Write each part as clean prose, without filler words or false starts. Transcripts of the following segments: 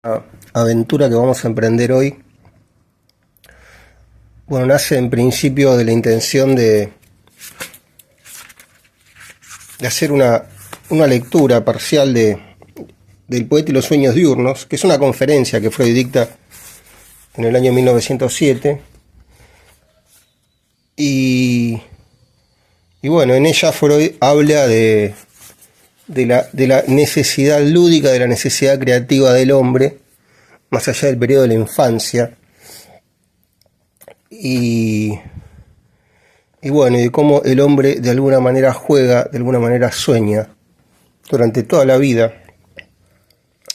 La aventura que vamos a emprender hoy, bueno, nace en principio de la intención de hacer una lectura parcial del Poeta y los sueños diurnos, que es una conferencia que Freud dicta en el año 1907, y bueno, en ella Freud habla de la necesidad lúdica, de la necesidad creativa del hombre, más allá del periodo de la infancia, y bueno, y de cómo el hombre de alguna manera juega, de alguna manera sueña durante toda la vida,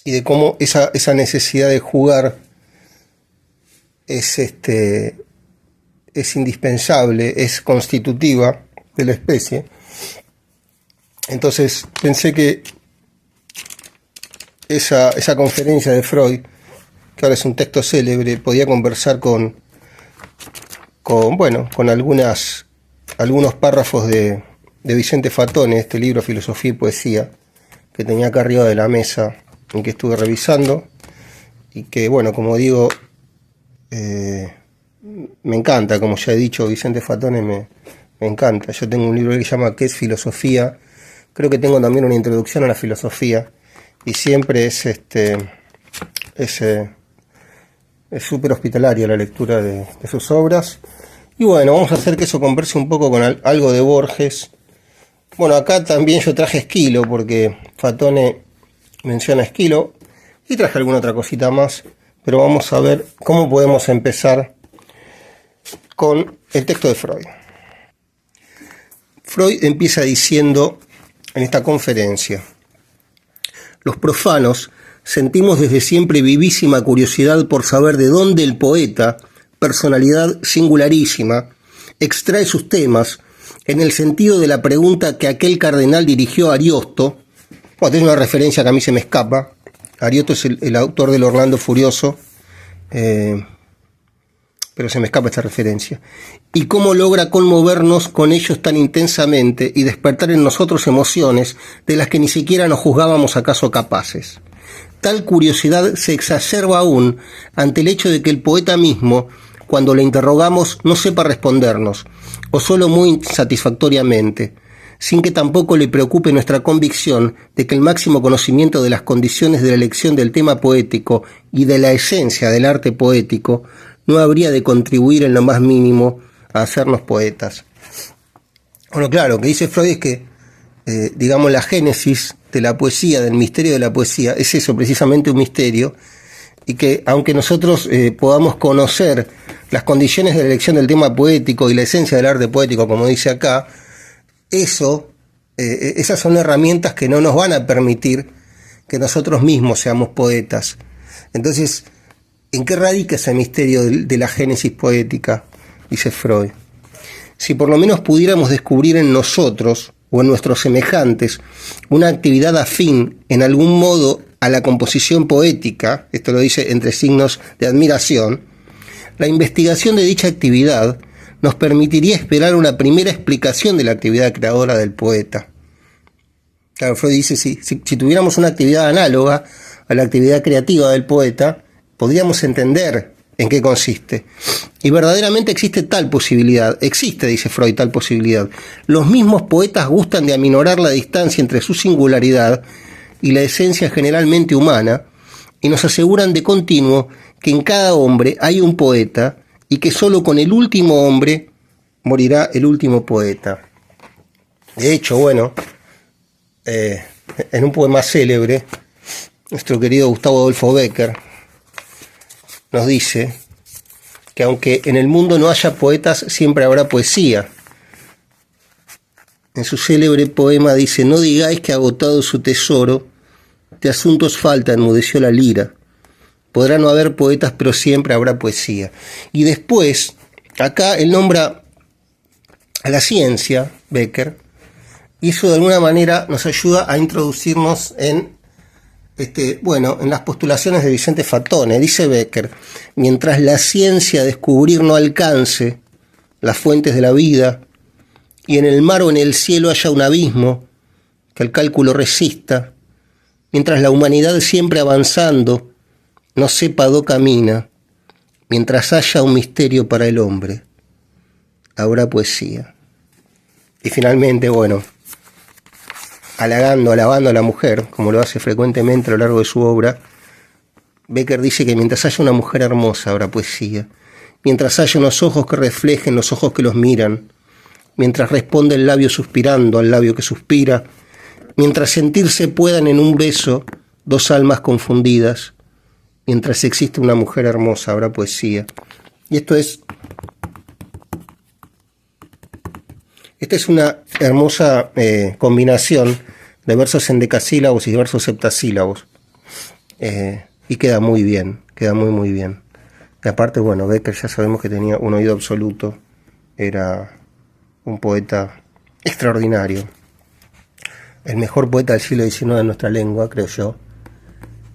y de cómo esa necesidad de jugar es indispensable, es constitutiva de la especie. Entonces pensé que esa conferencia de Freud, que ahora es un texto célebre, podía conversar con algunos párrafos de Vicente Fatone, este libro Filosofía y Poesía, que tenía acá arriba de la mesa, en que estuve revisando, y que, bueno, como digo, me encanta, como ya he dicho, Vicente Fatone me encanta. Yo tengo un libro que se llama ¿Qué es filosofía? Creo que tengo también una introducción a la filosofía, y siempre es súper hospitalaria la lectura de sus obras. Y bueno, vamos a hacer que eso converse un poco con algo de Borges. Bueno, acá también yo traje Esquilo, porque Fatone menciona Esquilo, y traje alguna otra cosita más, pero vamos a ver cómo podemos empezar con el texto de Freud. Freud empieza diciendo en esta conferencia: los profanos sentimos desde siempre vivísima curiosidad por saber de dónde el poeta, personalidad singularísima, extrae sus temas, en el sentido de la pregunta que aquel cardenal dirigió a Ariosto. Bueno, es una referencia que a mí se me escapa. Ariosto es el autor del Orlando Furioso, pero se me escapa esta referencia. Y cómo logra conmovernos con ellos tan intensamente y despertar en nosotros emociones de las que ni siquiera nos juzgábamos acaso capaces. Tal curiosidad se exacerba aún ante el hecho de que el poeta mismo, cuando le interrogamos, no sepa respondernos, o solo muy insatisfactoriamente, sin que tampoco le preocupe nuestra convicción de que el máximo conocimiento de las condiciones de la elección del tema poético y de la esencia del arte poético no habría de contribuir en lo más mínimo a hacernos poetas. Bueno, claro, lo que dice Freud es que, digamos, la génesis de la poesía, del misterio de la poesía, es eso, precisamente un misterio, y que aunque nosotros podamos conocer las condiciones de la elección del tema poético y la esencia del arte poético, como dice acá, esas son herramientas que no nos van a permitir que nosotros mismos seamos poetas. Entonces, ¿en qué radica ese misterio de la génesis poética? Dice Freud. Si por lo menos pudiéramos descubrir en nosotros o en nuestros semejantes una actividad afín en algún modo a la composición poética, esto lo dice entre signos de admiración, la investigación de dicha actividad nos permitiría esperar una primera explicación de la actividad creadora del poeta. Claro, Freud dice, si tuviéramos una actividad análoga a la actividad creativa del poeta, podríamos entender en qué consiste. Y verdaderamente existe tal posibilidad. Existe, dice Freud, tal posibilidad. Los mismos poetas gustan de aminorar la distancia entre su singularidad y la esencia generalmente humana, y nos aseguran de continuo que en cada hombre hay un poeta, y que solo con el último hombre morirá el último poeta. De hecho, bueno, en un poema célebre, nuestro querido Gustavo Adolfo Bécquer nos dice que aunque en el mundo no haya poetas, siempre habrá poesía. En su célebre poema dice: no digáis que agotado su tesoro, de asuntos falta, enmudeció la lira. Podrá no haber poetas, pero siempre habrá poesía. Y después, acá él nombra a la ciencia, Bécquer, y eso de alguna manera nos ayuda a introducirnos en las postulaciones de Vicente Fatone. Dice Bécquer: mientras la ciencia descubrir no alcance las fuentes de la vida, y en el mar o en el cielo haya un abismo que el cálculo resista, mientras la humanidad siempre avanzando no sepa dó camina, mientras haya un misterio para el hombre, habrá poesía. Y finalmente, bueno, alabando a la mujer, como lo hace frecuentemente a lo largo de su obra, Becker dice que mientras haya una mujer hermosa habrá poesía, mientras haya unos ojos que reflejen los ojos que los miran, mientras responde el labio suspirando al labio que suspira, mientras sentirse puedan en un beso dos almas confundidas, mientras existe una mujer hermosa habrá poesía. Y esta es una hermosa combinación de versos endecasílabos y versos septasílabos. Y queda muy bien, queda muy bien. Y aparte, bueno, Becker ya sabemos que tenía un oído absoluto, era un poeta extraordinario, el mejor poeta del siglo XIX de nuestra lengua, creo yo,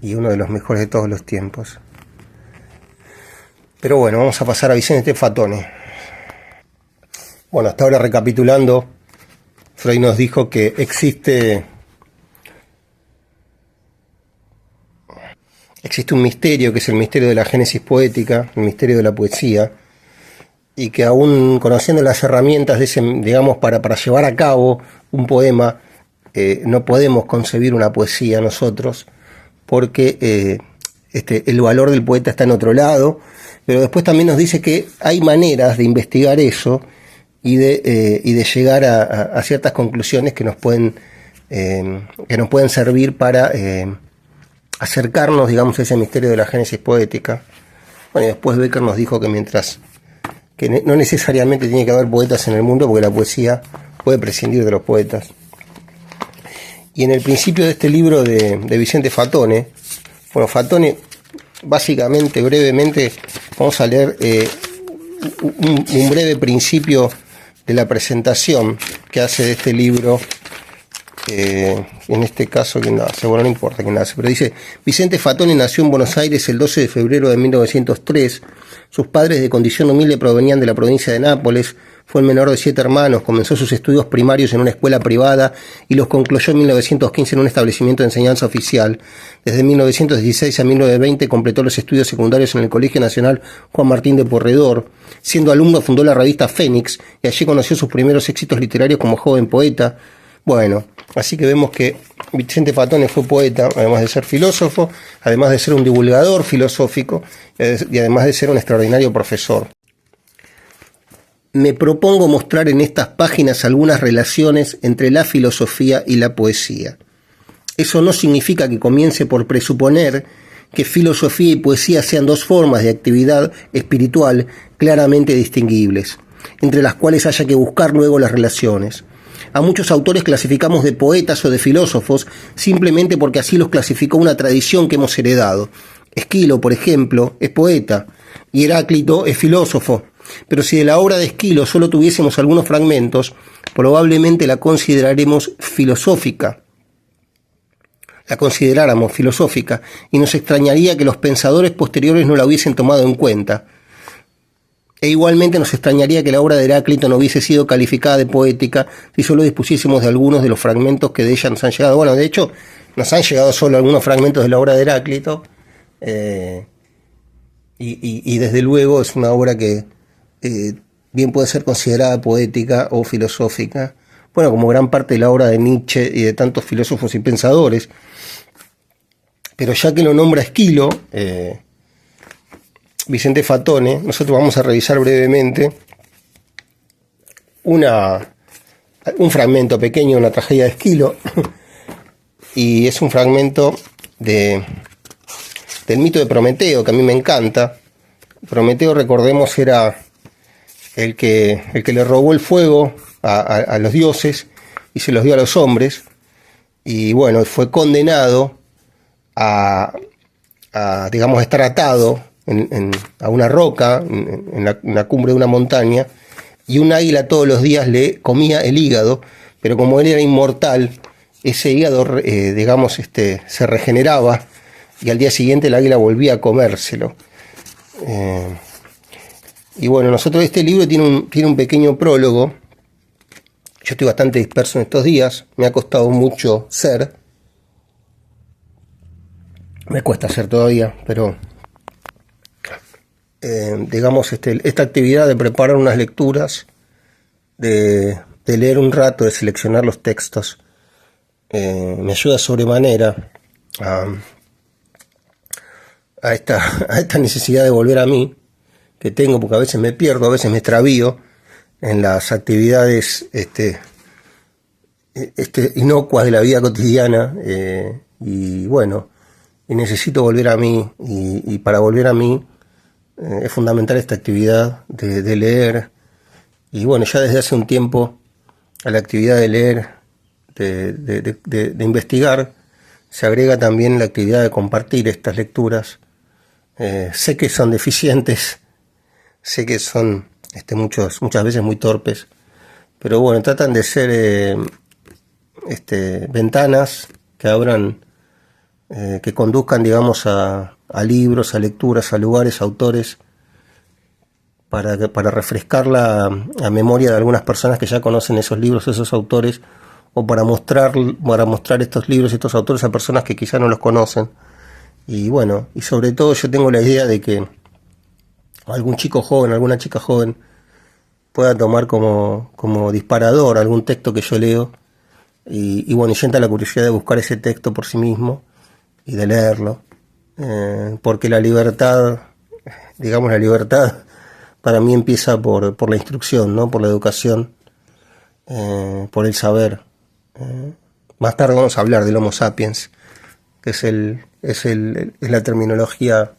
y uno de los mejores de todos los tiempos. Pero bueno, vamos a pasar a Vicente Fatone. Bueno, hasta ahora recapitulando, Freud nos dijo que existe un misterio, que es el misterio de la génesis poética, el misterio de la poesía, y que aún conociendo las herramientas de ese, digamos, para llevar a cabo un poema, no podemos concebir una poesía nosotros, porque el valor del poeta está en otro lado, pero después también nos dice que hay maneras de investigar eso y de llegar a ciertas conclusiones que nos pueden servir para acercarnos, digamos, a ese misterio de la génesis poética. Bueno, y después Becker nos dijo que no necesariamente tiene que haber poetas en el mundo, porque la poesía puede prescindir de los poetas. Y en el principio de este libro de Vicente Fatone, bueno, Fatone, básicamente, brevemente, vamos a leer un breve principio de la presentación que hace de este libro. En este caso, ¿quién nace? Bueno, no importa quién nace, pero dice: Vicente Fatone nació en Buenos Aires el 12 de febrero de 1903. Sus padres, de condición humilde, provenían de la provincia de Nápoles. Fue el menor de 7 hermanos. Comenzó sus estudios primarios en una escuela privada y los concluyó en 1915 en un establecimiento de enseñanza oficial. Desde 1916 a 1920 completó los estudios secundarios en el Colegio Nacional Juan Martín de Porredor. Siendo alumno fundó la revista Fénix y allí conoció sus primeros éxitos literarios como joven poeta. Bueno, así que vemos que Vicente Fatone fue poeta, además de ser filósofo, además de ser un divulgador filosófico y además de ser un extraordinario profesor. Me propongo mostrar en estas páginas algunas relaciones entre la filosofía y la poesía. Eso no significa que comience por presuponer que filosofía y poesía sean dos formas de actividad espiritual claramente distinguibles, entre las cuales haya que buscar luego las relaciones. A muchos autores clasificamos de poetas o de filósofos simplemente porque así los clasificó una tradición que hemos heredado. Esquilo, por ejemplo, es poeta y Heráclito es filósofo. Pero si de la obra de Esquilo solo tuviésemos algunos fragmentos, probablemente la consideráramos filosófica y nos extrañaría que los pensadores posteriores no la hubiesen tomado en cuenta. E igualmente nos extrañaría que la obra de Heráclito no hubiese sido calificada de poética si solo dispusiésemos de algunos de los fragmentos que de ella nos han llegado. Bueno, de hecho, nos han llegado solo algunos fragmentos de la obra de Heráclito, y desde luego es una obra que bien puede ser considerada poética o filosófica, bueno, como gran parte de la obra de Nietzsche y de tantos filósofos y pensadores. Pero ya que lo nombra Esquilo, Vicente Fatone, nosotros vamos a revisar brevemente un fragmento pequeño de una tragedia de Esquilo, y es un fragmento del mito de Prometeo, que a mí me encanta. Prometeo, recordemos, era el que le robó el fuego a los dioses y se los dio a los hombres, y bueno, fue condenado a digamos, estar atado a una roca en la cumbre de una montaña, y un águila todos los días le comía el hígado, pero como él era inmortal, ese hígado digamos, se regeneraba, y al día siguiente el águila volvía a comérselo. Y bueno, nosotros, este libro tiene un pequeño prólogo. Yo estoy bastante disperso en estos días, me ha costado mucho ser, me cuesta ser todavía, pero digamos, esta actividad de preparar unas lecturas, de leer un rato, de seleccionar los textos, me ayuda sobremanera a esta necesidad de volver a mí que tengo, porque a veces me pierdo, a veces me extravío en las actividades inocuas de la vida cotidiana, y bueno, y necesito volver a mí, y para volver a mí es fundamental esta actividad de leer. Y bueno, ya desde hace un tiempo a la actividad de leer, de investigar, se agrega también la actividad de compartir estas lecturas. Sé que son deficientes, sé que son muchas veces muy torpes, pero bueno, tratan de ser ventanas que abran, que conduzcan, digamos, a libros, a lecturas, a lugares, a autores, para refrescar la memoria de algunas personas que ya conocen esos libros, esos autores, o para mostrar estos libros, estos autores a personas que quizá no los conocen. Y bueno, y sobre todo yo tengo la idea de que algún chico joven, alguna chica joven pueda tomar como disparador algún texto que yo leo, y bueno, y sienta la curiosidad de buscar ese texto por sí mismo y de leerlo, porque la libertad, digamos, la libertad para mí empieza por la instrucción, ¿no? Por la educación, por el saber. Más tarde vamos a hablar del Homo sapiens, que es la terminología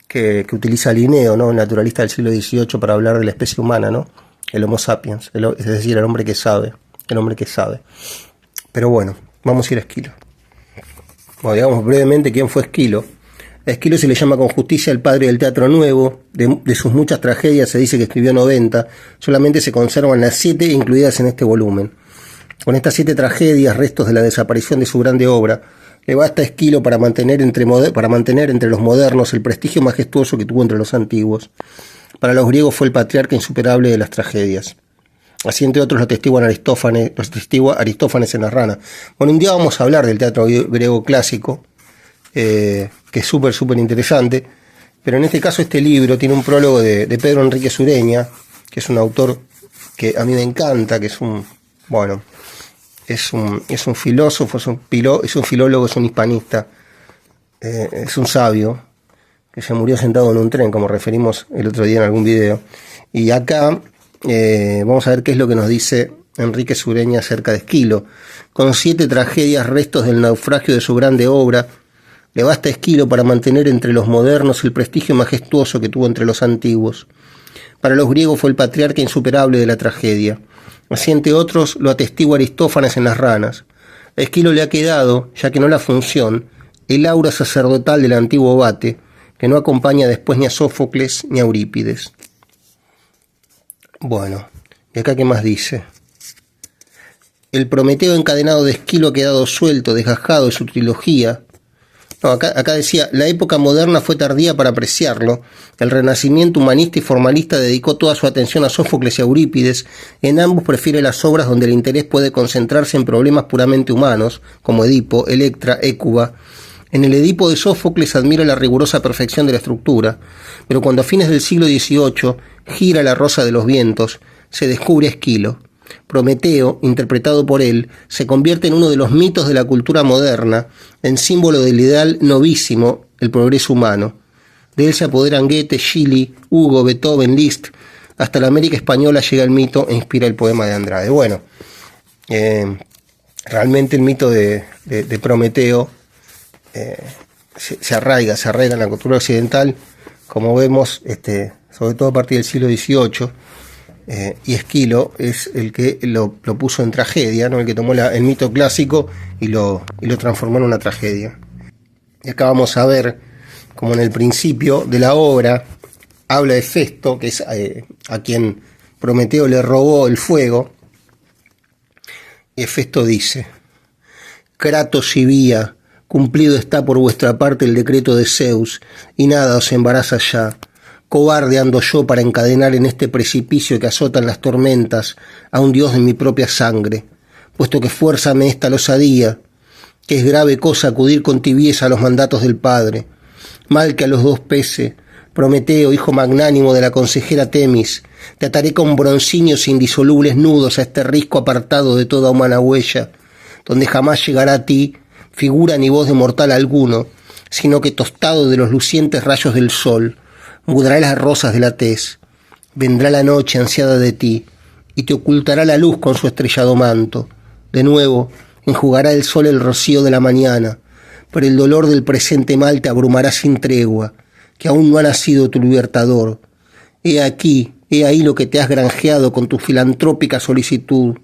que utiliza Linneo, ¿no? El naturalista del siglo XVIII, para hablar de la especie humana, ¿no? El Homo sapiens, es decir, el hombre que sabe. Pero bueno, vamos a ir a Esquilo. Bueno, digamos brevemente quién fue Esquilo. A Esquilo se le llama con justicia el padre del teatro nuevo. De sus muchas tragedias se dice que escribió 90, solamente se conservan las 7 incluidas en este volumen. Con estas 7 tragedias, restos de la desaparición de su grande obra, le basta a Esquilo para mantener entre los modernos el prestigio majestuoso que tuvo entre los antiguos. Para los griegos fue el patriarca insuperable de las tragedias. Así, entre otros, lo atestigua Aristófanes en Las Ranas. Bueno, un día vamos a hablar del teatro griego clásico, que es súper interesante, pero en este caso este libro tiene un prólogo de Pedro Enrique Sureña, que es un autor que a mí me encanta, que es un filósofo, es un filólogo, es un hispanista, es un sabio, que se murió sentado en un tren, como referimos el otro día en algún video. Y acá vamos a ver qué es lo que nos dice Enrique Sureña acerca de Esquilo. Con 7 tragedias, restos del naufragio de su grande obra, le basta a Esquilo para mantener entre los modernos el prestigio majestuoso que tuvo entre los antiguos. Para los griegos fue el patriarca insuperable de la tragedia. Así, entre otros, lo atestigua Aristófanes en Las Ranas. A Esquilo le ha quedado, ya que no la función, el aura sacerdotal del antiguo Bate, que no acompaña después ni a Sófocles ni a Eurípides. Bueno, ¿y acá qué más dice? El Prometeo encadenado de Esquilo ha quedado suelto, desgajado de su trilogía. No, acá decía, la época moderna fue tardía para apreciarlo. El Renacimiento humanista y formalista dedicó toda su atención a Sófocles y a Eurípides. En ambos prefiere las obras donde el interés puede concentrarse en problemas puramente humanos, como Edipo, Electra, Hécuba. En el Edipo de Sófocles admira la rigurosa perfección de la estructura, pero cuando a fines del siglo XVIII gira la rosa de los vientos, se descubre a Esquilo. Prometeo, interpretado por él, se convierte en uno de los mitos de la cultura moderna, en símbolo del ideal novísimo, el progreso humano. De él se apoderan Goethe, Schilly, Hugo, Beethoven, Liszt. Hasta la América española llega el mito e inspira el poema de Andrade. Bueno, realmente el mito de Prometeo se arraiga en la cultura occidental, como vemos, sobre todo a partir del siglo XVIII. Y Esquilo es el que lo puso en tragedia, ¿no? El que tomó el mito clásico y lo transformó en una tragedia. Y acá vamos a ver, como en el principio de la obra, habla de Festo, que es a quien Prometeo le robó el fuego. Y Festo dice: Kratos y Vía, cumplido está por vuestra parte el decreto de Zeus, y nada os embaraza ya. Cobarde ando yo para encadenar en este precipicio que azotan las tormentas a un dios de mi propia sangre, puesto que fuerza me esta osadía, que es grave cosa acudir con tibieza a los mandatos del Padre. Mal que a los dos pese, Prometeo, hijo magnánimo de la consejera Temis, te ataré con broncíneos indisolubles nudos a este risco apartado de toda humana huella, donde jamás llegará a ti figura ni voz de mortal alguno, sino que tostado de los lucientes rayos del sol, mudará las rosas de la tez. Vendrá la noche ansiada de ti, y te ocultará la luz con su estrellado manto. De nuevo, enjugará el sol el rocío de la mañana, pero el dolor del presente mal te abrumará sin tregua, que aún no ha nacido tu libertador. He aquí, he ahí lo que te has granjeado con tu filantrópica solicitud.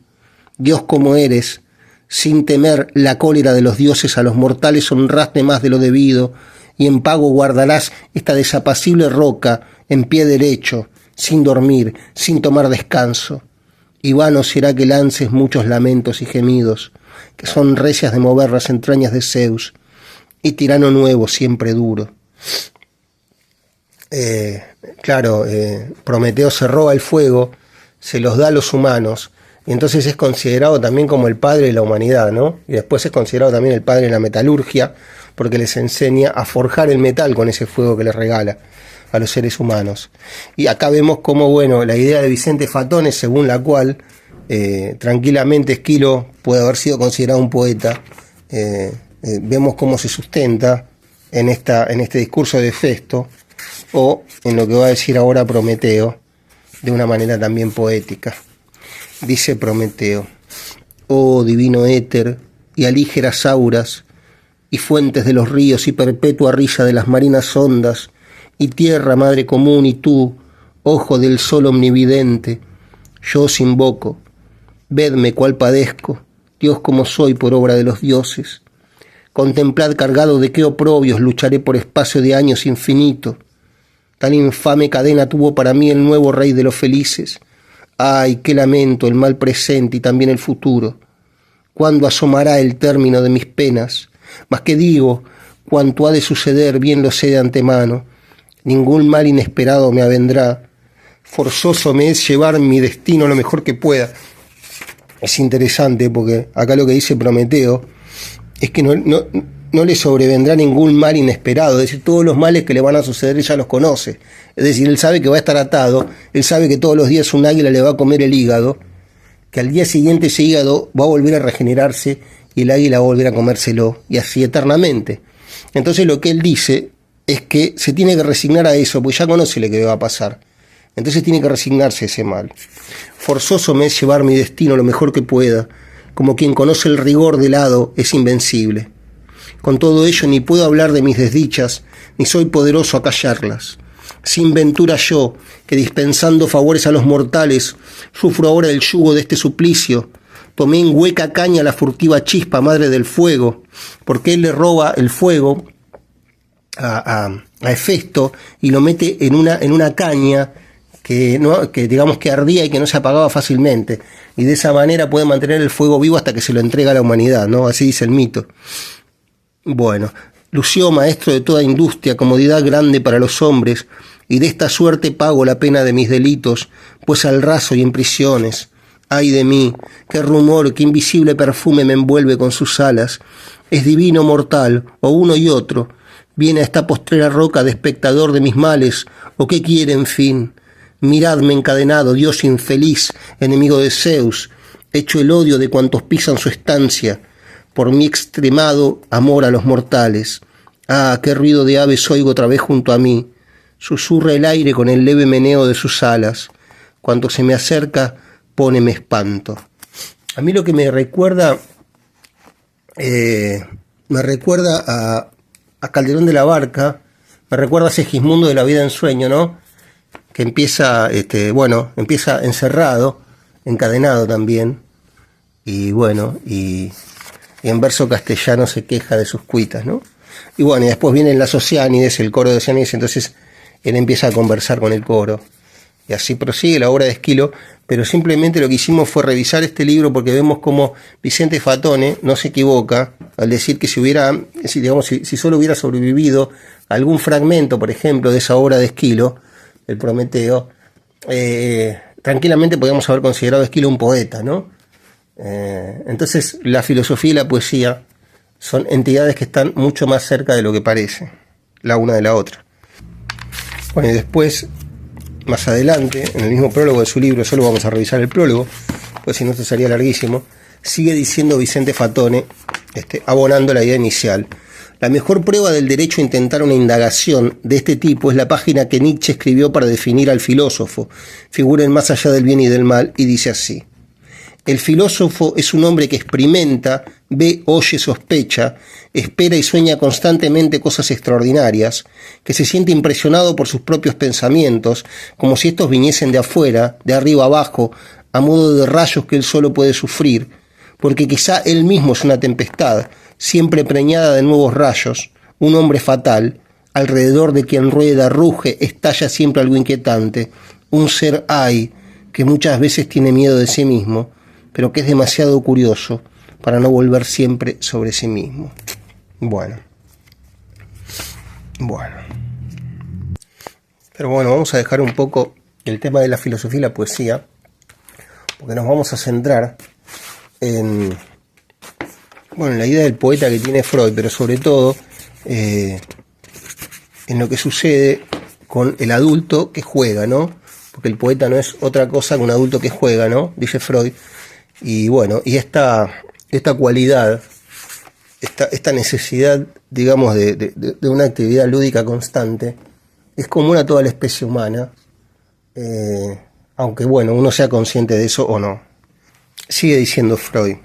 Dios como eres, sin temer la cólera de los dioses, a los mortales honraste más de lo debido, y en pago guardarás esta desapacible roca en pie derecho, sin dormir, sin tomar descanso. Y vano será que lances muchos lamentos y gemidos, que son recias de mover las entrañas de Zeus, y tirano nuevo, siempre duro. Prometeo se roba el fuego, se los da a los humanos, y entonces es considerado también como el padre de la humanidad, ¿no? Y después es considerado también el padre de la metalurgia, porque les enseña a forjar el metal con ese fuego que les regala a los seres humanos. Y acá vemos cómo, bueno, la idea de Vicente Fatone, según la cual tranquilamente Esquilo puede haber sido considerado un poeta, vemos cómo se sustenta en este discurso de Festo, o en lo que va a decir ahora Prometeo, de una manera también poética. Dice Prometeo: oh divino éter y alígeras auras, y fuentes de los ríos y perpetua risa de las marinas ondas, y tierra madre común, y tú, ojo del sol omnividente, yo os invoco, vedme cuál padezco, Dios como soy por obra de los dioses. Contemplad cargado de qué oprobios lucharé por espacio de años infinito. Tan infame cadena tuvo para mí el nuevo rey de los felices. Ay, qué lamento el mal presente y también el futuro. ¿Cuándo asomará el término de mis penas? Mas que digo, cuanto ha de suceder, bien lo sé de antemano. Ningún mal inesperado me avendrá. Forzoso me es llevar mi destino lo mejor que pueda. Es interesante porque acá lo que dice Prometeo es que no le sobrevendrá ningún mal inesperado, es decir, todos los males que le van a suceder ella los conoce, es decir, él sabe que va a estar atado, él sabe que todos los días un águila le va a comer el hígado, que al día siguiente ese hígado va a volver a regenerarse y el águila va a volver a comérselo, y así eternamente. Entonces lo que él dice es que se tiene que resignar a eso, porque ya conoce lo que va a pasar, entonces tiene que resignarse a ese mal. Forzoso me es llevar mi destino lo mejor que pueda, como quien conoce el rigor del hado es invencible. Con todo ello ni puedo hablar de mis desdichas, ni soy poderoso a callarlas. Sin ventura yo, que dispensando favores a los mortales, sufro ahora el yugo de este suplicio. Tomé en hueca caña la furtiva chispa, madre del fuego, porque él le roba el fuego a Hefesto y lo mete en una caña que digamos que ardía y que no se apagaba fácilmente, y de esa manera puede mantener el fuego vivo hasta que se lo entrega a la humanidad, ¿no? Así dice el mito. Bueno, lució maestro de toda industria, comodidad grande para los hombres, y de esta suerte pago la pena de mis delitos, pues al raso y en prisiones. Ay de mí, qué rumor, qué invisible perfume me envuelve con sus alas. Es divino mortal, o uno y otro. Viene a esta postrera roca de espectador de mis males, o qué quiere, en fin. Miradme encadenado, Dios infeliz, enemigo de Zeus, hecho el odio de cuantos pisan su estancia, por mi extremado amor a los mortales. Ah, qué ruido de aves oigo otra vez junto a mí. Susurra el aire con el leve meneo de sus alas. Cuanto se me acerca, póneme espanto. A mí lo que me recuerda a Calderón de la Barca, me recuerda a Segismundo de la vida en sueño, ¿no? Que empieza encerrado, encadenado también, y bueno, y en verso castellano se queja de sus cuitas, ¿no? Y bueno, y después vienen las Oceánides, el coro de Oceánides, entonces él empieza a conversar con el coro, y así prosigue la obra de Esquilo, pero simplemente lo que hicimos fue revisar este libro porque vemos cómo Vicente Fatone no se equivoca al decir que si solo hubiera sobrevivido algún fragmento, por ejemplo, de esa obra de Esquilo, el Prometeo, tranquilamente podríamos haber considerado a Esquilo un poeta, ¿no? Entonces la filosofía y la poesía son entidades que están mucho más cerca de lo que parece, la una de la otra. Bueno, y después, más adelante, en el mismo prólogo de su libro, solo vamos a revisar el prólogo, pues si no esto sería larguísimo, sigue diciendo Vicente Fatone, abonando la idea inicial. La mejor prueba del derecho a intentar una indagación de este tipo es la página que Nietzsche escribió para definir al filósofo, figura en Más allá del bien y del mal, y dice así: el filósofo es un hombre que experimenta, ve, oye, sospecha, espera y sueña constantemente cosas extraordinarias, que se siente impresionado por sus propios pensamientos, como si estos viniesen de afuera, de arriba abajo, a modo de rayos que él solo puede sufrir, porque quizá él mismo es una tempestad, siempre preñada de nuevos rayos, un hombre fatal, alrededor de quien rueda, ruge, estalla siempre algo inquietante, un ser hay, que muchas veces tiene miedo de sí mismo, pero que es demasiado curioso para no volver siempre sobre sí mismo. Bueno. Pero bueno, vamos a dejar un poco el tema de la filosofía y la poesía, porque nos vamos a centrar en la idea del poeta que tiene Freud, pero sobre todo en lo que sucede con el adulto que juega, ¿no? Porque el poeta no es otra cosa que un adulto que juega, ¿no? Dice Freud. Y bueno, y esta cualidad, esta necesidad, digamos, de una actividad lúdica constante, es común a toda la especie humana, aunque bueno, uno sea consciente de eso o no. Sigue diciendo Freud: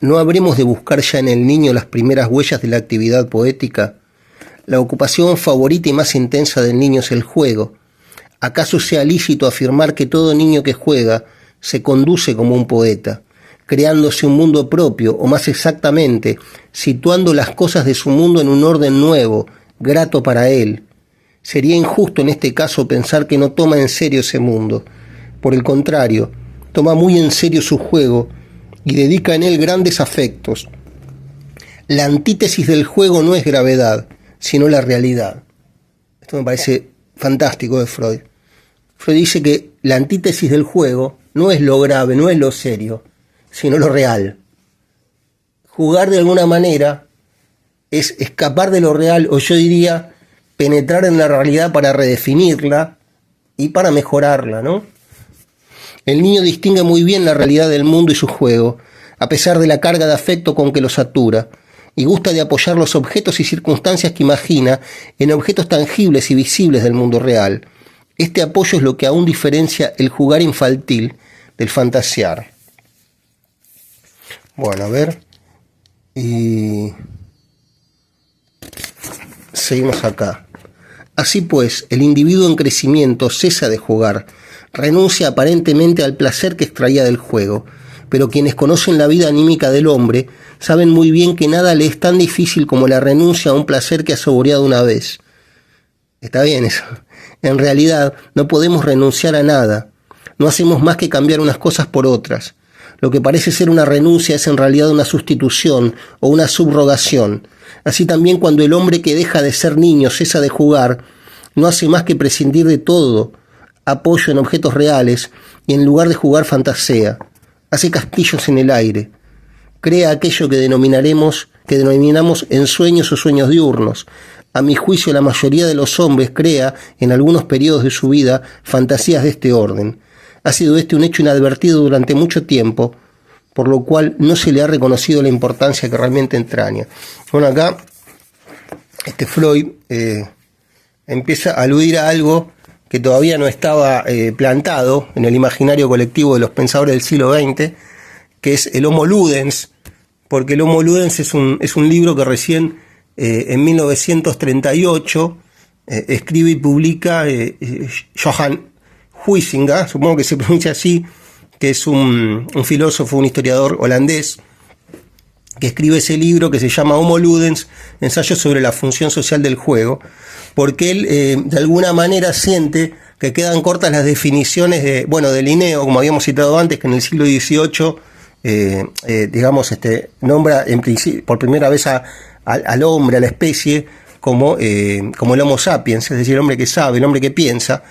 ¿no habremos de buscar ya en el niño las primeras huellas de la actividad poética? La ocupación favorita y más intensa del niño es el juego. ¿Acaso sea lícito afirmar que todo niño que juega se conduce como un poeta, creándose un mundo propio, o más exactamente, situando las cosas de su mundo en un orden nuevo, grato para él? Sería injusto en este caso pensar que no toma en serio ese mundo. Por el contrario, toma muy en serio su juego y dedica en él grandes afectos. La antítesis del juego no es gravedad, sino la realidad. Esto me parece fantástico de Freud. Freud dice que la antítesis del juego no es lo grave, no es lo serio, sino lo real. Jugar de alguna manera es escapar de lo real, o yo diría, penetrar en la realidad para redefinirla y para mejorarla, ¿no? El niño distingue muy bien la realidad del mundo y su juego, a pesar de la carga de afecto con que lo satura, y gusta de apoyar los objetos y circunstancias que imagina en objetos tangibles y visibles del mundo real. Este apoyo es lo que aún diferencia el jugar infantil del fantasear. Bueno, a ver. Y seguimos acá. Así pues, el individuo en crecimiento cesa de jugar, renuncia aparentemente al placer que extraía del juego, pero quienes conocen la vida anímica del hombre saben muy bien que nada le es tan difícil como la renuncia a un placer que ha saboreado una vez. Está bien eso. En realidad, no podemos renunciar a nada. No hacemos más que cambiar unas cosas por otras. Lo que parece ser una renuncia es en realidad una sustitución o una subrogación. Así también, cuando el hombre que deja de ser niño cesa de jugar, no hace más que prescindir de todo apoyo en objetos reales y en lugar de jugar fantasea. Hace castillos en el aire. Crea aquello que denominamos ensueños o sueños diurnos. A mi juicio, la mayoría de los hombres crea, en algunos periodos de su vida, fantasías de este orden. Ha sido este un hecho inadvertido durante mucho tiempo, por lo cual no se le ha reconocido la importancia que realmente entraña. Bueno, acá Freud empieza a aludir a algo que todavía no estaba plantado en el imaginario colectivo de los pensadores del siglo XX, que es el Homo Ludens, porque el Homo Ludens es un libro que recién en 1938 escribe y publica Johann Huizinga, supongo que se pronuncia así, que es un filósofo, un historiador holandés, que escribe ese libro que se llama Homo Ludens, ensayo sobre la función social del juego, porque él de alguna manera siente que quedan cortas las definiciones de Linneo, como habíamos citado antes, que en el siglo XVIII nombra por primera vez al hombre, a la especie, como el Homo sapiens, es decir, el hombre que sabe, el hombre que piensa.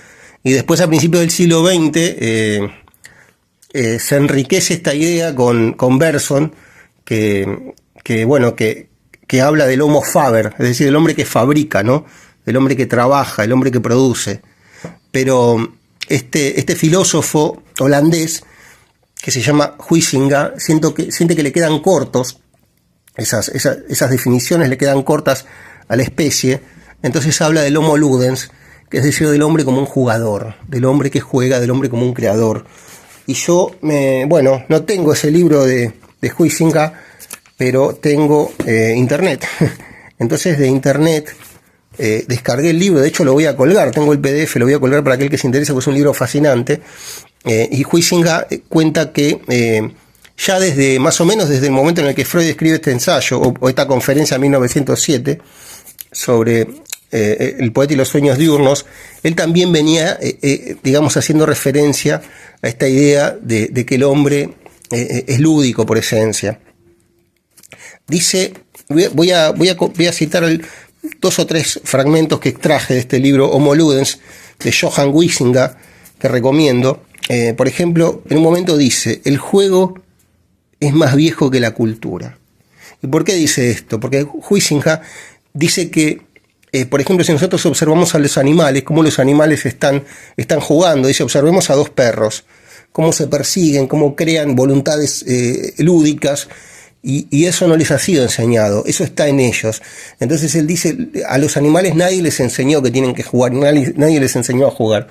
Y después, a principios del siglo XX, se enriquece esta idea con Bergson, que habla del Homo faber, es decir, el hombre que fabrica, ¿no? el hombre que trabaja, el hombre que produce. Pero este filósofo holandés, que se llama Huizinga, siente que le quedan cortos, esas definiciones le quedan cortas a la especie. Entonces habla del homo ludens, que es decir, del hombre como un jugador, del hombre que juega, del hombre como un creador. Y yo, no tengo ese libro de Huizinga, pero tengo internet. Entonces de internet descargué el libro, de hecho lo voy a colgar, tengo el PDF, lo voy a colgar para aquel que se interese, porque es un libro fascinante. Y Huizinga cuenta que ya más o menos desde el momento en el que Freud escribe este ensayo, o esta conferencia en 1907, sobre el poeta y los sueños diurnos, él también venía, haciendo referencia a esta idea de que el hombre es lúdico por esencia. Dice, voy a citar dos o tres fragmentos que extraje de este libro Homo Ludens de Johann Huizinga, que recomiendo. Por ejemplo, en un momento dice: el juego es más viejo que la cultura. ¿Y por qué dice esto? Porque Huizinga dice que, por ejemplo, si nosotros observamos a los animales, cómo los animales están jugando, dice, observemos a dos perros, cómo se persiguen, cómo crean voluntades lúdicas, y eso no les ha sido enseñado, eso está en ellos. Entonces él dice, a los animales nadie les enseñó que tienen que jugar, nadie les enseñó a jugar.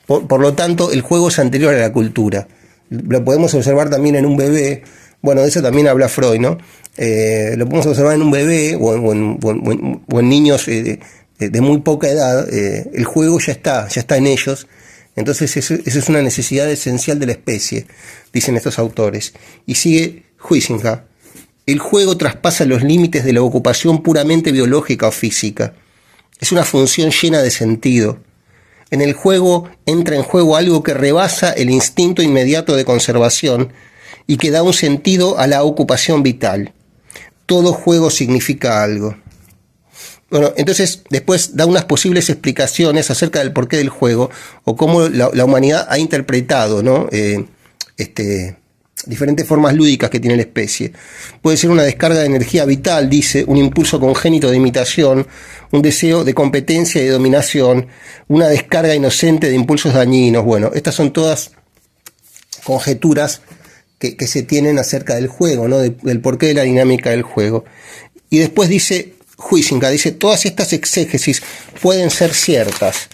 Por lo tanto, el juego es anterior a la cultura. Lo podemos observar también en un bebé. Bueno, de eso también habla Freud, ¿no? Lo podemos observar en un bebé o en niños de muy poca edad. El juego ya está en ellos. Entonces esa es una necesidad esencial de la especie, dicen estos autores. Y sigue Huizinga: el juego traspasa los límites de la ocupación puramente biológica o física. Es una función llena de sentido. En el juego entra en juego algo que rebasa el instinto inmediato de conservación y que da un sentido a la ocupación vital. Todo juego significa algo. Bueno, entonces después da unas posibles explicaciones acerca del porqué del juego, o cómo la humanidad ha interpretado, ¿no? Diferentes formas lúdicas que tiene la especie. Puede ser una descarga de energía vital, dice, un impulso congénito de imitación, un deseo de competencia y de dominación, una descarga inocente de impulsos dañinos. Bueno, estas son todas conjeturas que se tienen acerca del juego, ¿no? Del porqué de la dinámica del juego. Y después dice Huizinga, dice, todas estas exégesis pueden ser ciertas.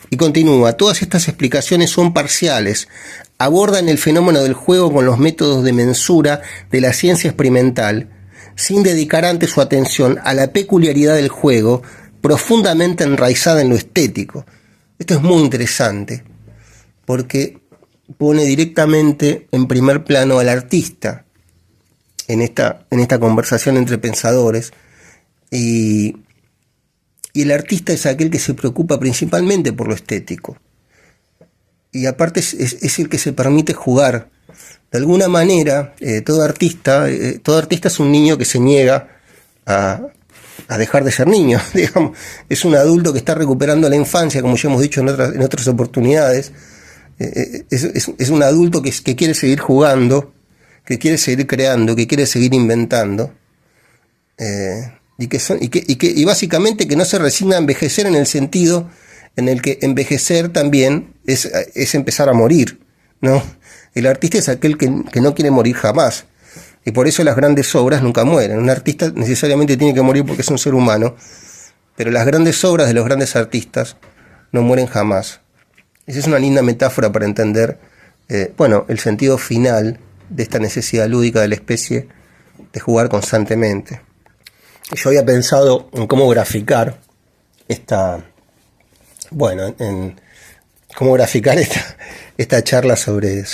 Y continúa, todas estas explicaciones son parciales, abordan el fenómeno del juego con los métodos de mensura de la ciencia experimental, sin dedicar antes su atención a la peculiaridad del juego, profundamente enraizada en lo estético. Esto es muy interesante, porque pone directamente en primer plano al artista en esta conversación entre pensadores, y el artista es aquel que se preocupa principalmente por lo estético. Y aparte es el que se permite jugar. De alguna manera, todo artista es un niño que se niega a dejar de ser niño. Digamos. Es un adulto que está recuperando la infancia, como ya hemos dicho en otras oportunidades. Es un adulto que quiere seguir jugando, que quiere seguir creando, que quiere seguir inventando. Y básicamente que no se resigna a envejecer, en el sentido en el que envejecer también es empezar a morir, ¿no? El artista es aquel que no quiere morir jamás, y por eso las grandes obras nunca mueren. Un artista necesariamente tiene que morir porque es un ser humano, pero las grandes obras de los grandes artistas no mueren jamás. Esa es una linda metáfora para entender el sentido final de esta necesidad lúdica de la especie de jugar constantemente. Yo había pensado en cómo graficar esta charla sobre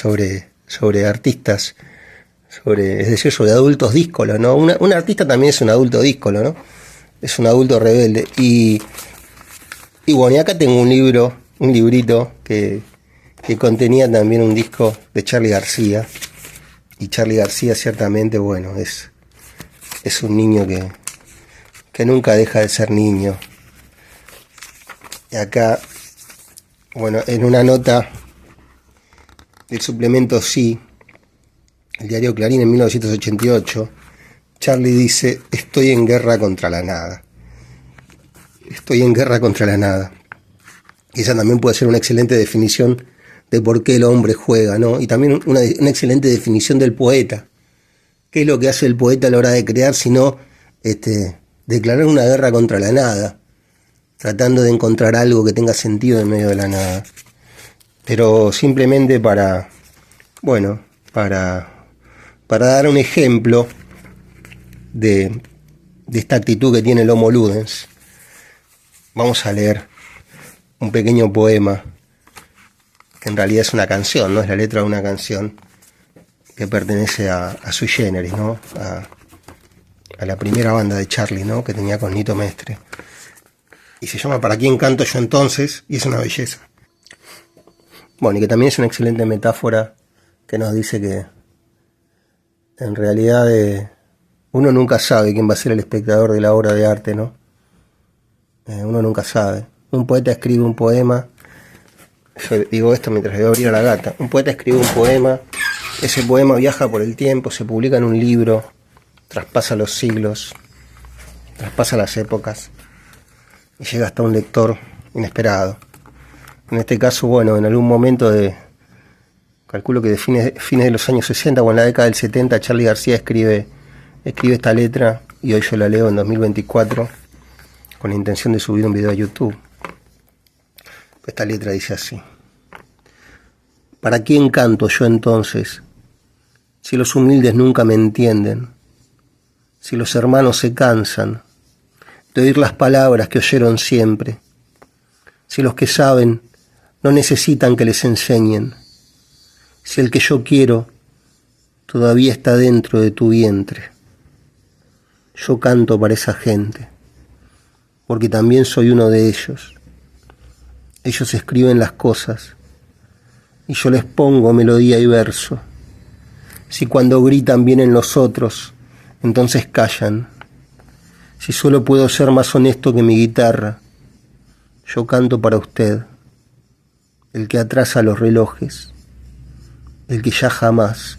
artistas, sobre adultos díscolos, ¿no? Un artista también es un adulto díscolo, ¿no? Es un adulto rebelde. Y acá tengo un librito que contenía también un disco de Charly García. Y Charly García ciertamente, es un niño que nunca deja de ser niño. Y acá, en una nota del suplemento Sí, el diario Clarín en 1988, Charly dice: estoy en guerra contra la nada. estoy en guerra contra la nada. Y esa también puede ser una excelente definición de por qué el hombre juega, ¿no? Y también una excelente definición del poeta. ¿Qué es lo que hace el poeta a la hora de crear, sino declarar una guerra contra la nada, tratando de encontrar algo que tenga sentido en medio de la nada? Pero simplemente para dar un ejemplo de esta actitud que tiene el Homo Ludens, vamos a leer un pequeño poema, que en realidad es una canción, ¿no? Es la letra de una canción que pertenece a Sui Generis, ¿no? A la primera banda de Charlie, ¿no? Que tenía con Nito Mestre. Y se llama ¿Para quién canto yo entonces? Y es una belleza. Bueno, y que también es una excelente metáfora que nos dice que en realidad uno nunca sabe quién va a ser el espectador de la obra de arte, ¿no? Uno nunca sabe. Un poeta escribe un poema, yo digo esto mientras voy a abrir a la gata, un poeta escribe un poema, ese poema viaja por el tiempo, se publica en un libro, traspasa los siglos, traspasa las épocas y llega hasta un lector inesperado. En este caso, bueno, en algún momento calculo que de fines de los años 60 o en la década del 70, Charly García escribe esta letra y hoy yo la leo en 2024 con la intención de subir un video a YouTube. Esta letra dice así: ¿para quién canto yo entonces, si los humildes nunca me entienden, si los hermanos se cansan de oír las palabras que oyeron siempre, si los que saben no necesitan que les enseñen, si el que yo quiero todavía está dentro de tu vientre? Yo canto para esa gente, porque también soy uno de ellos. Ellos escriben las cosas y yo les pongo melodía y verso. Si cuando gritan vienen los otros, entonces callan. Si solo puedo ser más honesto que mi guitarra, yo canto para usted, el que atrasa los relojes, el que ya jamás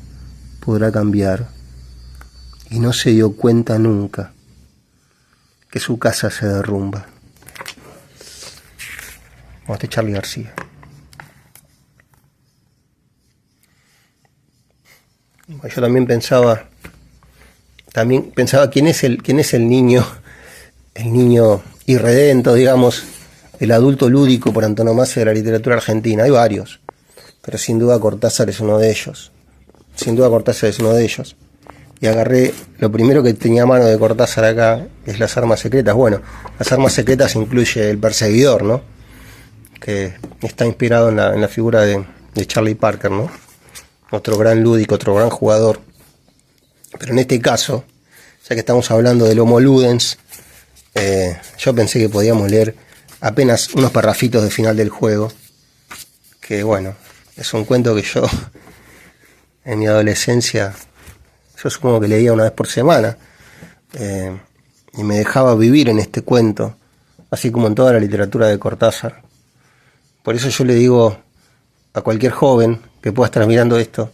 podrá cambiar y no se dio cuenta nunca que su casa se derrumba. Este es Charly García. Yo también pensaba quién es el niño irredento, digamos, el adulto lúdico por antonomasia de la literatura argentina. Hay varios, pero sin duda Cortázar es uno de ellos. Y agarré lo primero que tenía a mano de Cortázar acá, que es Las armas secretas. Bueno, Las armas secretas incluye El perseguidor, ¿no? Que está inspirado en la figura de Charlie Parker, ¿no? Otro gran lúdico, otro gran jugador. Pero en este caso, ya que estamos hablando del Homo Ludens, yo pensé que podíamos leer apenas unos parrafitos de final del juego, que bueno, es un cuento que yo en mi adolescencia, yo supongo que leía una vez por semana, y me dejaba vivir en este cuento, así como en toda la literatura de Cortázar. Por eso yo le digo a cualquier joven que pueda estar mirando esto,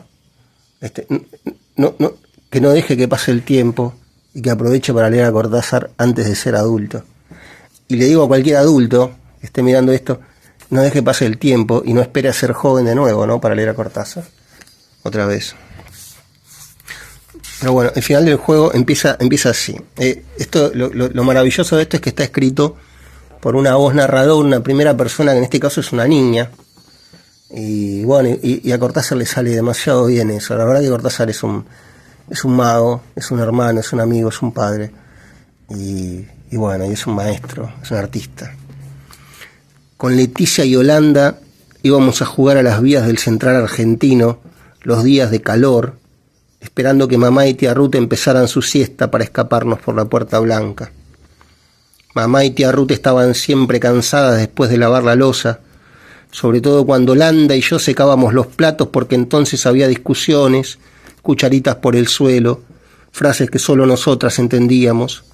que no deje que pase el tiempo y que aproveche para leer a Cortázar antes de ser adulto. Y le digo a cualquier adulto que esté mirando esto, no deje que pase el tiempo y no espere a ser joven de nuevo, ¿no? Para leer a Cortázar otra vez. Pero bueno, el final del juego empieza así. Lo maravilloso de esto es que está escrito por una voz narradora, una primera persona, que en este caso es una niña. Y bueno, y a Cortázar le sale demasiado bien eso. La verdad que Cortázar es un mago, es un hermano, es un amigo, es un padre. Y bueno, y es un maestro, es un artista. Con Leticia y Holanda íbamos a jugar a las vías del Central argentino los días de calor, esperando que mamá y tía Ruth empezaran su siesta para escaparnos por la Puerta Blanca. Mamá y tía Ruth estaban siempre cansadas después de lavar la loza, sobre todo cuando Holanda y yo secábamos los platos, porque entonces había discusiones, cucharitas por el suelo, frases que solo nosotras entendíamos,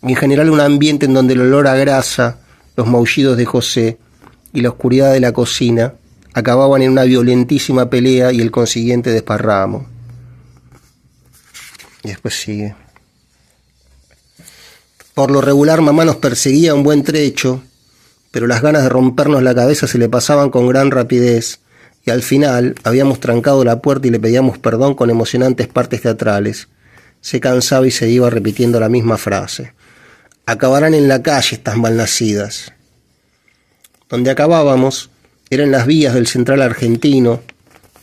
y en general un ambiente en donde el olor a grasa, los maullidos de José y la oscuridad de la cocina acababan en una violentísima pelea y el consiguiente desparramo. Y después sigue. Por lo regular mamá nos perseguía un buen trecho, pero las ganas de rompernos la cabeza se le pasaban con gran rapidez, y al final habíamos trancado la puerta y le pedíamos perdón con emocionantes partes teatrales. Se cansaba y se iba repitiendo la misma frase. Acabarán en la calle estas malnacidas. Donde acabábamos era en las vías del Central Argentino,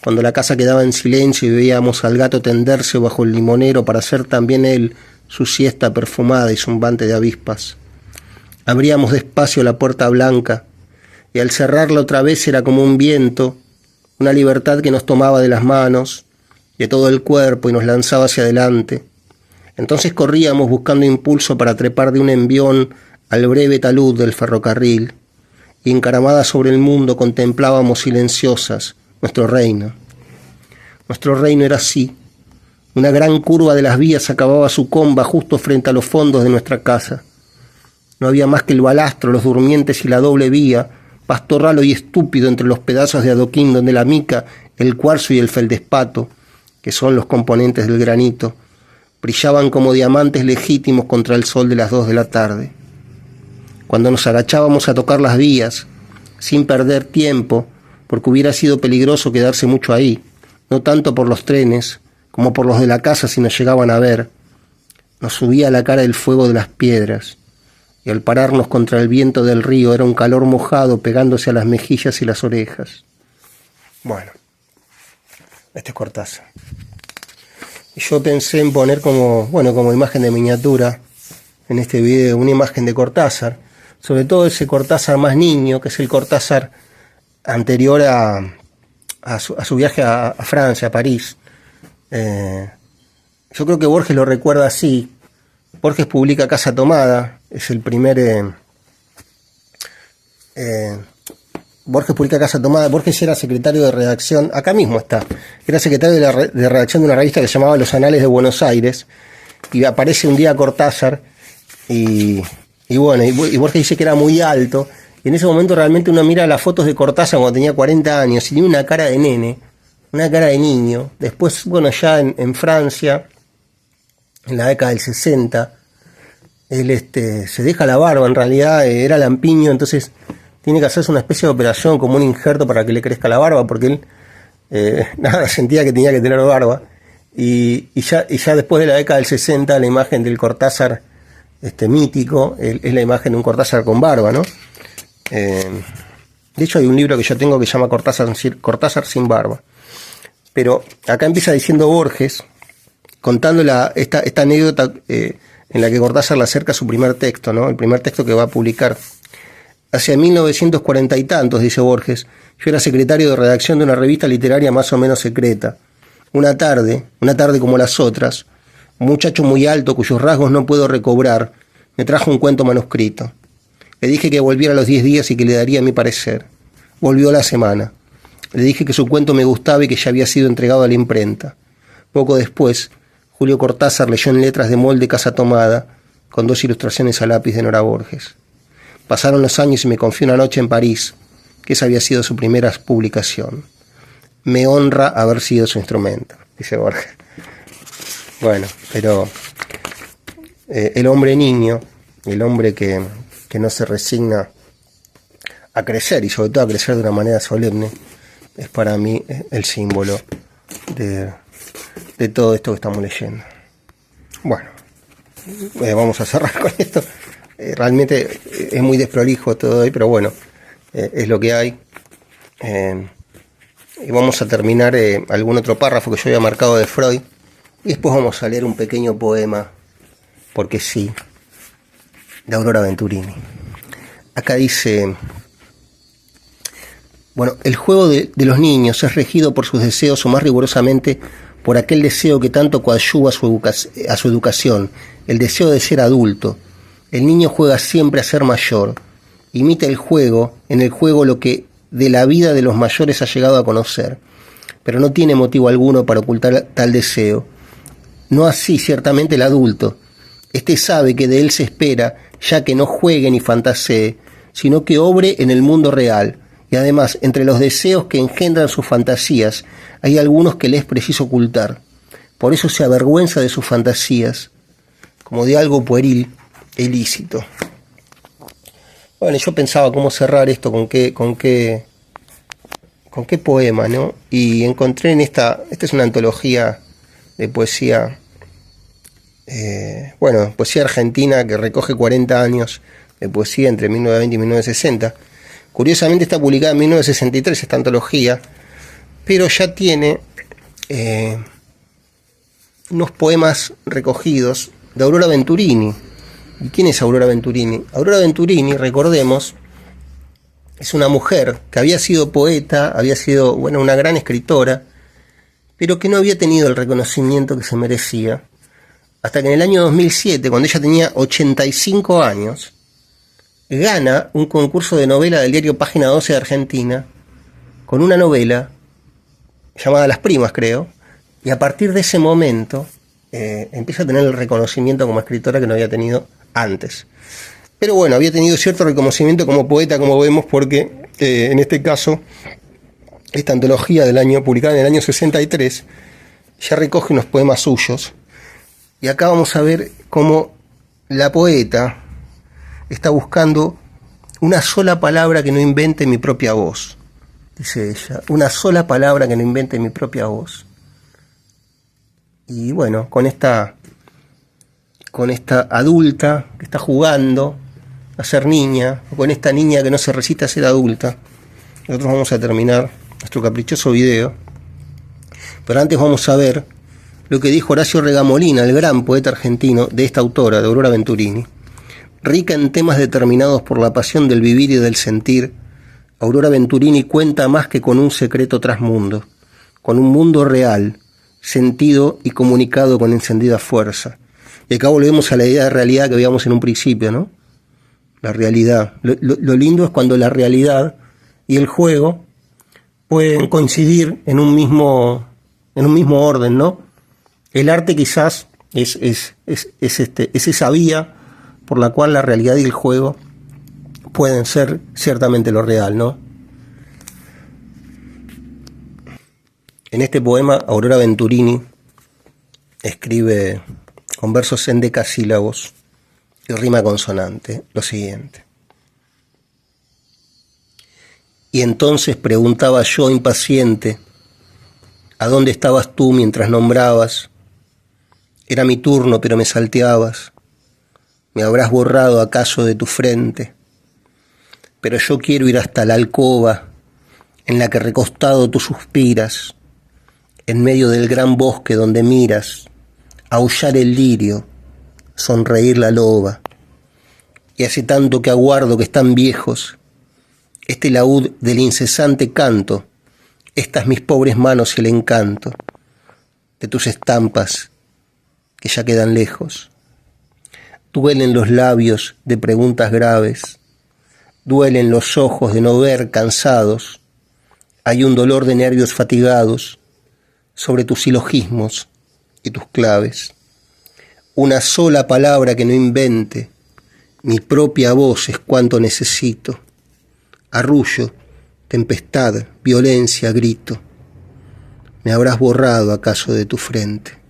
cuando la casa quedaba en silencio y veíamos al gato tenderse bajo el limonero para hacer también él su siesta perfumada y zumbante de avispas. Abríamos despacio la puerta blanca, y al cerrarla otra vez era como un viento, una libertad que nos tomaba de las manos, de todo el cuerpo y nos lanzaba hacia adelante. Entonces corríamos buscando impulso para trepar de un envión al breve talud del ferrocarril, y encaramadas sobre el mundo contemplábamos silenciosas nuestro reino. Nuestro reino era así. Una gran curva de las vías acababa su comba justo frente a los fondos de nuestra casa. No había más que el balastro, los durmientes y la doble vía, pastoralo y estúpido entre los pedazos de adoquín donde la mica, el cuarzo y el feldespato, que son los componentes del granito, brillaban como diamantes legítimos contra el sol de las 2 de la tarde. Cuando nos agachábamos a tocar las vías, sin perder tiempo, porque hubiera sido peligroso quedarse mucho ahí, no tanto por los trenes, como por los de la casa si nos llegaban a ver, nos subía a la cara el fuego de las piedras, y al pararnos contra el viento del río era un calor mojado pegándose a las mejillas y las orejas. Bueno, este es Cortázar. Y yo pensé en poner como imagen de miniatura en este video una imagen de Cortázar, sobre todo ese Cortázar más niño, que es el Cortázar anterior a su viaje a Francia, a París. Yo creo que Borges lo recuerda así. Borges publica Casa Tomada, es el primer... Borges publica Casa Tomada. Borges era secretario de redacción, acá mismo está, era secretario de redacción de una revista que se llamaba Los Anales de Buenos Aires, y aparece un día Cortázar, y Borges dice que era muy alto, y en ese momento realmente uno mira las fotos de Cortázar cuando tenía 40 años, y tenía una cara de nene, una cara de niño. Después, ya en Francia, en la década del 60, él se deja la barba, en realidad era lampiño, entonces tiene que hacerse una especie de operación como un injerto para que le crezca la barba, porque él sentía que tenía que tener barba, y ya después de la década del 60 la imagen del Cortázar mítico es la imagen de un Cortázar con barba, ¿no? De hecho hay un libro que yo tengo que se llama Cortázar sin barba. Pero acá empieza diciendo Borges, contando esta anécdota en la que Cortázar le acerca su primer texto, ¿no? El primer texto que va a publicar. Hacia 1940 y tantos, dice Borges, yo era secretario de redacción de una revista literaria más o menos secreta. Una tarde como las otras, un muchacho muy alto cuyos rasgos no puedo recobrar, me trajo un cuento manuscrito. Le dije que volviera a los 10 días y que le daría mi parecer. Volvió a la semana. Le dije que su cuento me gustaba y que ya había sido entregado a la imprenta. Poco después, Julio Cortázar leyó en letras de molde Casa Tomada, con 2 ilustraciones a lápiz de Nora Borges. Pasaron los años y me confió una noche en París, que esa había sido su primera publicación. Me honra haber sido su instrumento, dice Borges. Bueno, pero el hombre niño, el hombre que no se resigna a crecer, y sobre todo a crecer de una manera solemne, es para mí el símbolo de todo esto que estamos leyendo. Bueno, vamos a cerrar con esto. Realmente es muy desprolijo todo hoy, pero bueno, es lo que hay. Y vamos a terminar algún otro párrafo que yo había marcado de Freud, y después vamos a leer un pequeño poema, porque sí, de Aurora Venturini. Acá dice: bueno, el juego de los niños es regido por sus deseos, o más rigurosamente por aquel deseo que tanto coadyuva a su educación, el deseo de ser adulto. El niño juega siempre a ser mayor, imita en el juego lo que de la vida de los mayores ha llegado a conocer, pero no tiene motivo alguno para ocultar tal deseo. No así ciertamente el adulto. Este sabe que de él se espera ya que no juegue ni fantasee, sino que obre en el mundo real, y además entre los deseos que engendran sus fantasías hay algunos que le es preciso ocultar. Por eso se avergüenza de sus fantasías, como de algo pueril, ilícito. Bueno, yo pensaba cómo cerrar esto, con qué poema, ¿no? Y encontré en esta es una antología de poesía, poesía argentina que recoge 40 años de poesía entre 1920 y 1960. Curiosamente está publicada en 1963 esta antología, pero ya tiene unos poemas recogidos de Aurora Venturini. ¿Y quién es Aurora Venturini? Aurora Venturini, recordemos, es una mujer que había sido poeta, había sido, una gran escritora, pero que no había tenido el reconocimiento que se merecía, hasta que en el año 2007, cuando ella tenía 85 años, gana un concurso de novela del diario Página 12 de Argentina, con una novela llamada Las Primas, creo, y a partir de ese momento empieza a tener el reconocimiento como escritora que no había tenido antes. Pero bueno, había tenido cierto reconocimiento como poeta, como vemos, porque en este caso, esta antología publicada en el año 63, ya recoge unos poemas suyos. Y acá vamos a ver cómo la poeta está buscando una sola palabra que no invente mi propia voz, dice ella, una sola palabra que no invente mi propia voz. Y bueno, con esta adulta que está jugando a ser niña, o con esta niña que no se resiste a ser adulta, nosotros vamos a terminar nuestro caprichoso video. Pero antes vamos a ver lo que dijo Horacio Regamolina, el gran poeta argentino, de esta autora, de Aurora Venturini. Rica en temas determinados por la pasión del vivir y del sentir, Aurora Venturini cuenta más que con un secreto trasmundo, con un mundo real, sentido y comunicado con encendida fuerza. Y acá volvemos a la idea de realidad que veíamos en un principio, ¿no? La realidad. Lo lindo es cuando la realidad y el juego pueden coincidir en un mismo orden, ¿no? El arte quizás es esa vía por la cual la realidad y el juego pueden ser ciertamente lo real, ¿no? En este poema, Aurora Venturini escribe con versos en decasílabos y rima consonante lo siguiente. Y entonces preguntaba yo impaciente, ¿a dónde estabas tú mientras nombrabas? Era mi turno, pero me salteabas. ¿Me habrás borrado acaso de tu frente? Pero yo quiero ir hasta la alcoba en la que recostado tú suspiras, en medio del gran bosque donde miras, aullar el lirio, sonreír la loba. Y hace tanto que aguardo que están viejos, este laúd del incesante canto, estas mis pobres manos y el encanto de tus estampas que ya quedan lejos. Duelen los labios de preguntas graves, duelen los ojos de no ver cansados, hay un dolor de nervios fatigados sobre tus silogismos y tus claves. Una sola palabra que no invente, mi propia voz es cuanto necesito. Arrullo, tempestad, violencia, grito. ¿Me habrás borrado acaso de tu frente?